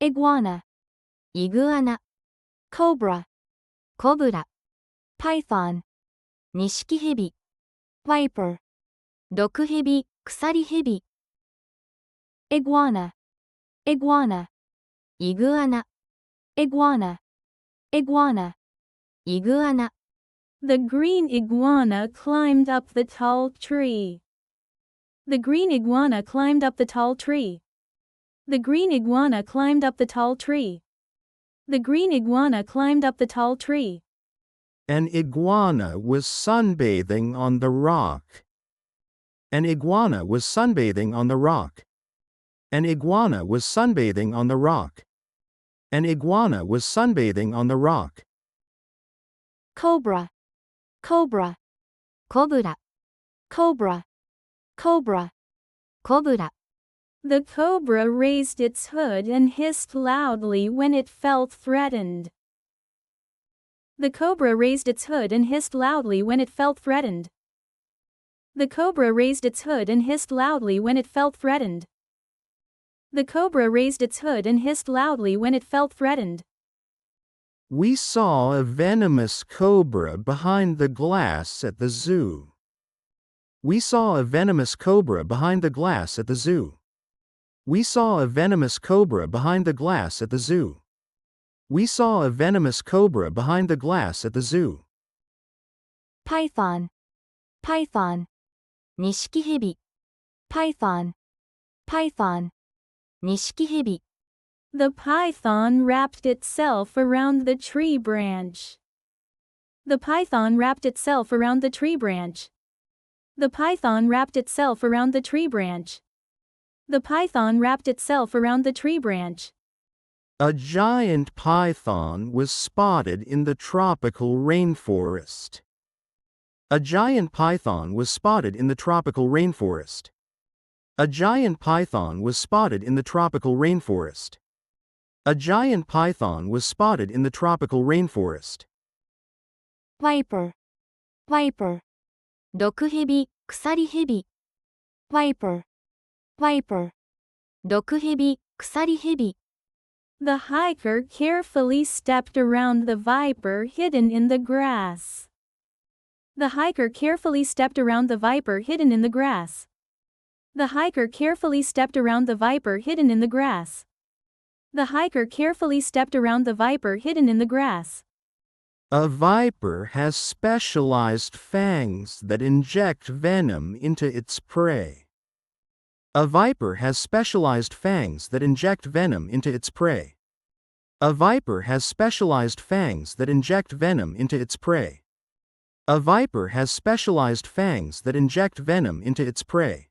iguana, イグアナ、cobra, コブラ、python, ニシキヘビ、viper, 毒ヘビ、鎖ヘビ、iguana, iguana, イグアナ、iguana, iguana, イグアナ。The green iguana climbed up the tall tree. The green iguana climbed up the tall tree. The green iguana climbed up the tall tree. The green iguana climbed up the tall tree. An iguana was sunbathing on the rock. An iguana was sunbathing on the rock. An iguana was sunbathing on the rock. An iguana was sunbathing on the rock. cobra, cobra, コブラ、cobra, cobra, コブラ。The cobra raised its hood and hissed loudly when it felt threatened. The cobra raised its hood and hissed loudly when it felt threatened. The cobra raised its hood and hissed loudly when it felt threatened. The cobra raised its hood and hissed loudly when it felt threatened. We saw a venomous cobra behind the glass at the zoo. We saw a venomous cobra behind the glass at the zoo. We saw a venomous cobra behind the glass at the zoo. We saw a venomous cobra behind the glass at the zoo. python, python, ニシキヘビ、python, python, ニシキヘビ。The python wrapped itself around the tree branch. The python wrapped itself around the tree branch. The python wrapped itself around the tree branch. The python wrapped itself around the tree branch. A giant python was spotted in the tropical rainforest. A giant python was spotted in the tropical rainforest. A giant python was spotted in the tropical rainforest. A giant python was spotted in the tropical rainforest. viper, viper, 毒ヘビ、鎖ヘビ。viper, viper, 毒ヘビ、鎖ヘビ。The hiker carefully stepped around the viper hidden in the grass. The hiker carefully stepped around the viper hidden in the grass. The hiker carefully stepped around the viper hidden in the grass. The hiker carefully stepped around the viper hidden in the grass. A viper has specialized fangs that inject venom into its prey. A viper has specialized fangs that inject venom into its prey. A viper has specialized fangs that inject venom into its prey. A viper has specialized fangs that inject venom into its prey.